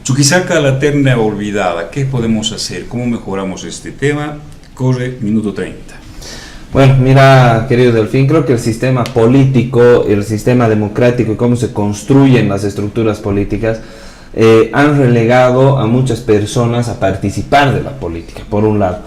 Chuquisaca, la terna olvidada, ¿qué podemos hacer? ¿Cómo mejoramos este tema? Corre minuto 30. Bueno, mira, querido Delfín, creo que el sistema político, el sistema democrático y cómo se construyen las estructuras políticas han relegado a muchas personas a participar de la política, por un lado.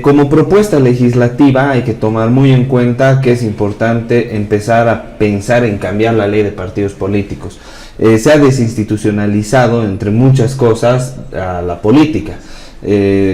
Como propuesta legislativa hay que tomar muy en cuenta que es importante empezar a pensar en cambiar la ley de partidos políticos. Se ha desinstitucionalizado, entre muchas cosas, a la política.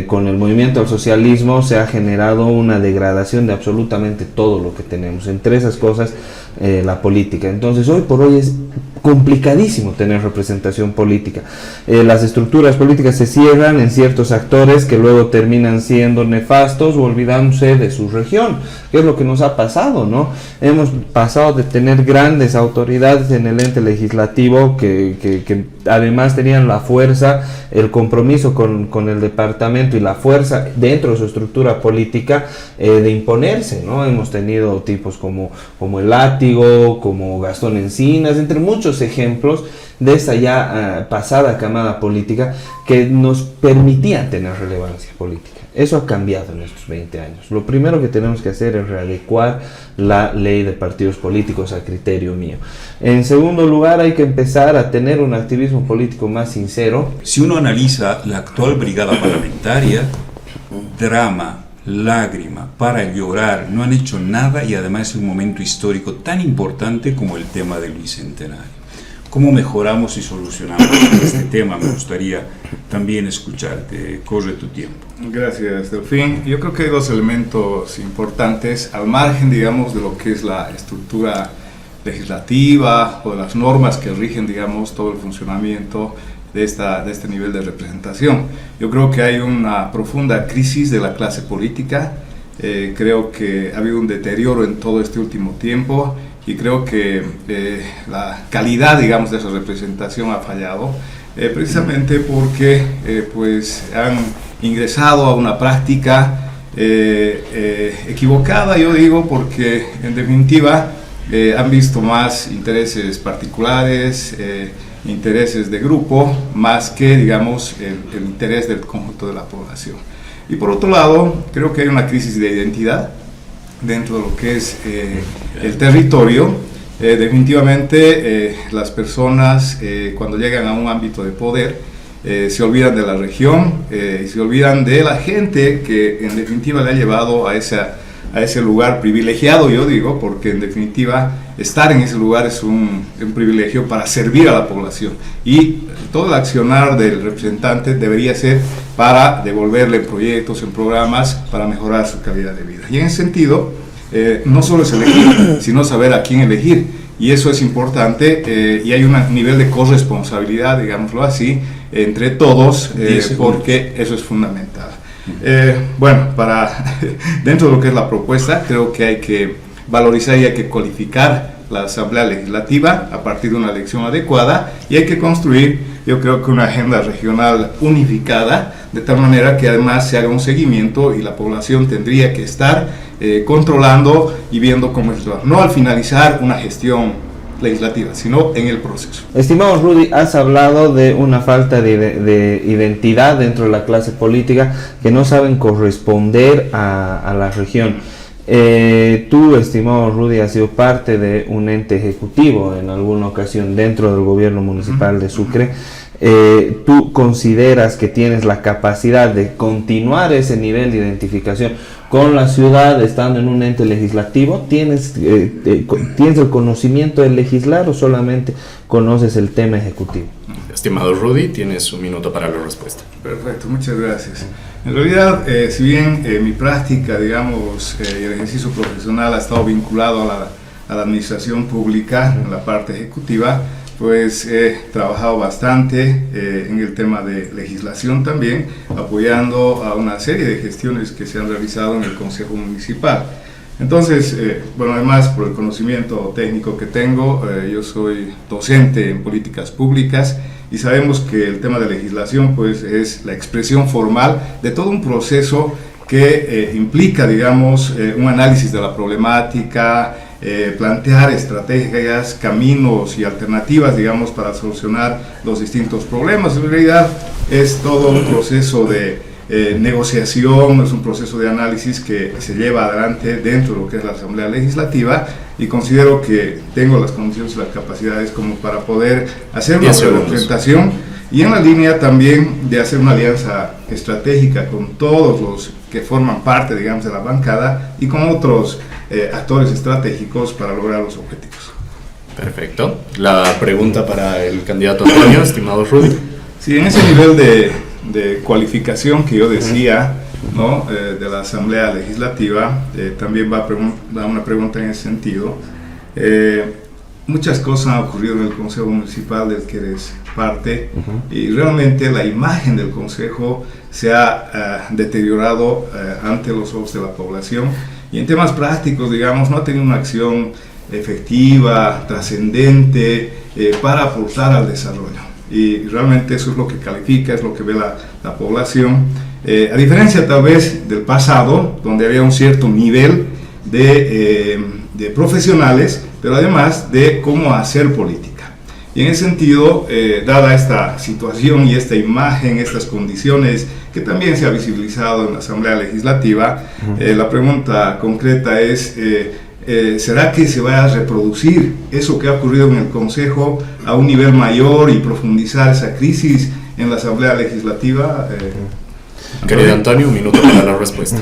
Con el movimiento al socialismo se ha generado una degradación de absolutamente todo lo que tenemos, entre esas cosas la política. Entonces hoy por hoy es complicadísimo tener representación política. Las estructuras políticas se cierran en ciertos actores que luego terminan siendo nefastos o olvidándose de su región, que es lo que nos ha pasado, ¿no? Hemos pasado de tener grandes autoridades en el ente legislativo que además tenían la fuerza, el compromiso con el departamento y la fuerza dentro de su estructura política de imponerse, ¿no? Hemos tenido tipos como el Látigo, como Gastón Encinas, entre muchos ejemplos de esa ya pasada camada política que nos permitía tener relevancia política. Eso ha cambiado en estos 20 años. Lo primero que tenemos que hacer es readecuar la ley de partidos políticos a criterio mío. En segundo lugar, hay que empezar a tener un activismo político más sincero. Si uno analiza la actual brigada parlamentaria, drama, lágrima, para llorar, no han hecho nada y además es un momento histórico tan importante como el tema del Bicentenario. ¿Cómo mejoramos y solucionamos este tema? Me gustaría también escucharte. Corre tu tiempo. Gracias, Delfín. Yo creo que hay dos elementos importantes, al margen, digamos, de lo que es la estructura legislativa o de las normas que rigen, digamos, todo el funcionamiento de este nivel de representación. Yo creo que hay una profunda crisis de la clase política. Creo que ha habido un deterioro en todo este último tiempo y creo que la calidad, digamos, de esa representación ha fallado, precisamente porque pues han ingresado a una práctica equivocada, yo digo, porque en definitiva han visto más intereses particulares, intereses de grupo, más que, digamos, el interés del conjunto de la población. Y por otro lado, creo que hay una crisis de identidad dentro de lo que es el territorio. Definitivamente las personas cuando llegan a un ámbito de poder se olvidan de la región y se olvidan de la gente que en definitiva le ha llevado a ese lugar privilegiado, yo digo, porque en definitiva estar en ese lugar es un privilegio para servir a la población y todo el accionar del representante debería ser para devolverle en proyectos, en programas, para mejorar su calidad de vida. Y en ese sentido, no solo es elegir, sino saber a quién elegir, y eso es importante, y hay un nivel de corresponsabilidad, digámoslo así, entre todos, porque eso es fundamental. Bueno, dentro de lo que es la propuesta, creo que hay que valorizar y hay que cualificar la Asamblea Legislativa a partir de una elección adecuada y hay que construir, yo creo que una agenda regional unificada, de tal manera que además se haga un seguimiento y la población tendría que estar controlando y viendo cómo es, no al finalizar una gestión legislativa, sino en el proceso. Estimado Rudy, has hablado de una falta de identidad dentro de la clase política, que no saben corresponder a la región. Tú, estimado Rudy, has sido parte de un ente ejecutivo en alguna ocasión dentro del gobierno municipal de Sucre. ¿Tú consideras que tienes la capacidad de continuar ese nivel de identificación con la ciudad estando en un ente legislativo? ¿Tienes el conocimiento de legislar o solamente conoces el tema ejecutivo? Estimado Rudy, tienes un minuto para la respuesta. Perfecto, muchas gracias. En realidad, si bien mi práctica, digamos, y el ejercicio profesional ha estado vinculado a la administración pública, en la parte ejecutiva, pues he trabajado bastante en el tema de legislación también, apoyando a una serie de gestiones que se han realizado en el Consejo Municipal. Entonces, bueno, además por el conocimiento técnico que tengo, yo soy docente en políticas públicas y sabemos que el tema de legislación pues es la expresión formal de todo un proceso que implica, digamos, un análisis de la problemática, plantear estrategias, caminos y alternativas, digamos, para solucionar los distintos problemas. En realidad es todo un proceso de negociación, es un proceso de análisis que se lleva adelante dentro de lo que es la Asamblea Legislativa, y considero que tengo las condiciones y las capacidades como para poder hacer una representación, y en la línea también de hacer una alianza estratégica con todos los que forman parte, digamos, de la bancada y con otros actores estratégicos para lograr los objetivos. Perfecto. La pregunta para el candidato Antonio, estimado Rudy. Sí, en ese nivel de cualificación que yo decía, ¿no? De la Asamblea Legislativa, también va una pregunta en ese sentido. Muchas cosas han ocurrido en el Consejo Municipal del que eres parte, y realmente la imagen del Consejo se ha deteriorado ante los ojos de la población, y en temas prácticos, digamos, no ha tenido una acción efectiva, trascendente, para aportar al desarrollo. Y realmente eso es lo que califica, es lo que ve la población, a diferencia tal vez del pasado, donde había un cierto nivel de profesionales, pero además de cómo hacer política. Y en ese sentido, dada esta situación y esta imagen, estas condiciones que también se ha visibilizado en la Asamblea Legislativa, la pregunta concreta es, ¿será que se va a reproducir eso que ha ocurrido en el Consejo a un nivel mayor y profundizar esa crisis en la Asamblea Legislativa? Querido Antonio, un minuto para la respuesta.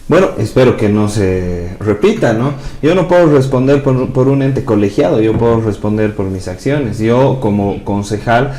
Bueno, espero que no se repita, ¿no? Yo no puedo responder por un ente colegiado, yo puedo responder por mis acciones. Yo como concejal,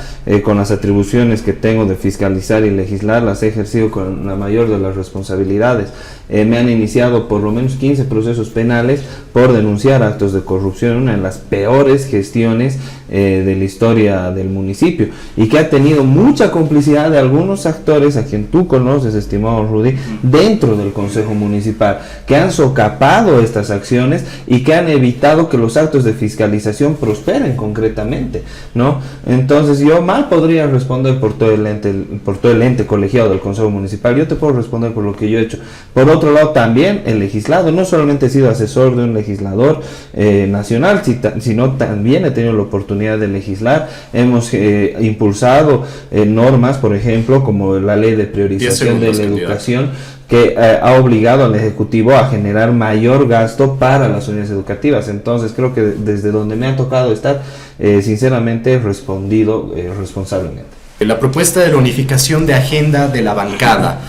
con las atribuciones que tengo de fiscalizar y legislar, las he ejercido con la mayor de las responsabilidades. Me han iniciado por lo menos 15 procesos penales por denunciar actos de corrupción, una de las peores gestiones de la historia del municipio, y que ha tenido mucha complicidad de algunos actores a quien tú conoces, estimado Rudy, dentro del Consejo Municipal, que han socapado estas acciones y que han evitado que los actos de fiscalización prosperen concretamente, ¿no? Entonces yo mal podría responder por todo el ente colegiado del Consejo Municipal. Yo te puedo responder por lo que yo he hecho. Por otro lado, también el legislado, no solamente he sido asesor de un legislador nacional, sino también he tenido la oportunidad de legislar. Hemos impulsado normas, por ejemplo, como la ley de priorización de la educación, que ha obligado al Ejecutivo a generar mayor gasto para las unidades educativas. Entonces creo que desde donde me ha tocado estar, sinceramente he respondido responsablemente. La propuesta de la unificación de agenda de la bancada,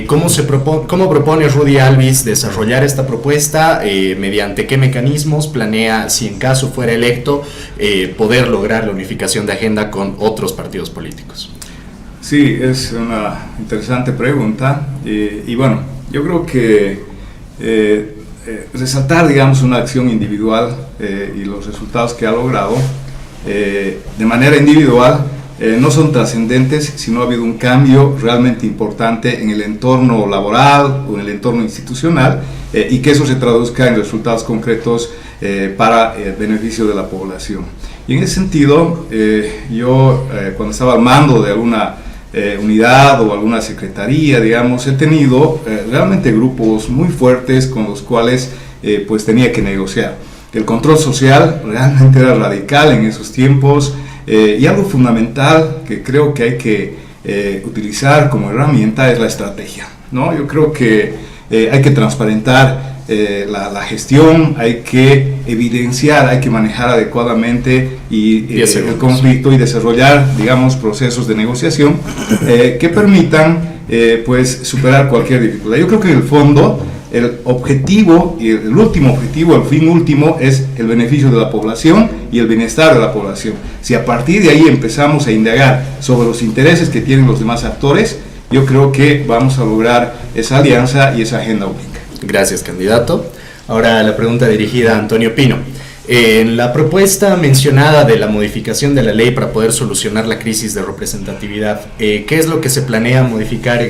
¿cómo propone Rudy Alvis desarrollar esta propuesta? ¿Mediante qué mecanismos planea, si en caso fuera electo, poder lograr la unificación de agenda con otros partidos políticos? Sí, es una interesante pregunta, y bueno, yo creo que resaltar, digamos, una acción individual y los resultados que ha logrado de manera individual no son trascendentes si no ha habido un cambio realmente importante en el entorno laboral o en el entorno institucional, y que eso se traduzca en resultados concretos para el beneficio de la población. Y en ese sentido, yo cuando estaba al mando de alguna unidad o alguna secretaría, digamos, he tenido realmente grupos muy fuertes con los cuales pues tenía que negociar. El control social realmente era radical en esos tiempos, y algo fundamental que creo que hay que utilizar como herramienta es la estrategia, ¿no? Yo creo que hay que transparentar la gestión, hay que evidenciar, hay que manejar adecuadamente el conflicto y desarrollar, digamos, procesos de negociación que permitan pues superar cualquier dificultad. Yo creo que en el fondo el objetivo y el último objetivo, el fin último, es el beneficio de la población y el bienestar de la población. Si a partir de ahí empezamos a indagar sobre los intereses que tienen los demás actores, yo creo que vamos a lograr esa alianza y esa agenda única. Gracias, candidato. Ahora la pregunta dirigida a Antonio Pino. En la propuesta mencionada de la modificación de la ley para poder solucionar la crisis de representatividad, ¿qué es lo que se planea modificar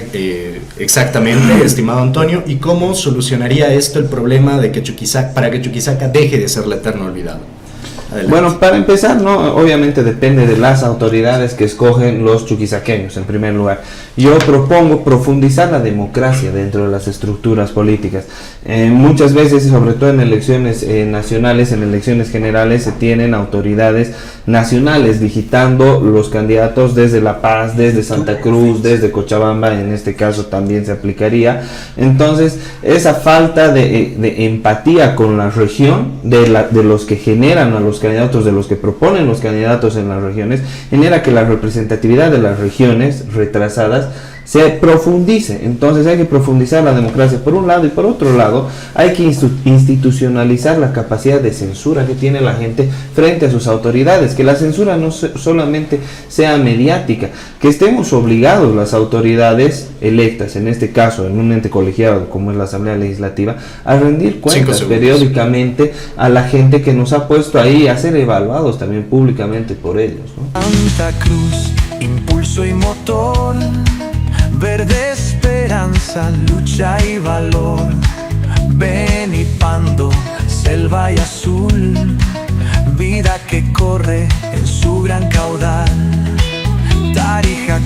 exactamente, estimado Antonio? ¿Y cómo solucionaría esto el problema de que para que Chuquisaca deje de ser la eterna olvidada? Adelante. Bueno, para empezar, no, obviamente depende de las autoridades que escogen los chuquisaqueños, en primer lugar. Yo propongo profundizar la democracia dentro de las estructuras políticas. Muchas veces, sobre todo en elecciones nacionales, en elecciones generales, se tienen autoridades nacionales digitando los candidatos desde La Paz, desde Santa Cruz, desde Cochabamba, en este caso también se aplicaría. Entonces, esa falta de empatía con la región, de los que generan a los candidatos, de los que proponen los candidatos en las regiones, genera que la representatividad de las regiones retrasadas se profundice. Entonces hay que profundizar la democracia por un lado, y por otro lado hay que institucionalizar la capacidad de censura que tiene la gente frente a sus autoridades, que la censura no solamente sea mediática, que estemos obligados las autoridades electas, en este caso en un ente colegiado como es la Asamblea Legislativa, a rendir cuentas periódicamente a la gente que nos ha puesto ahí, a ser evaluados también públicamente por ellos, ¿no? Santa Cruz, impulso y motor, verde esperanza, lucha y valor, Benipando, selva y azul, vida que corre en su gran caudal, Tarija,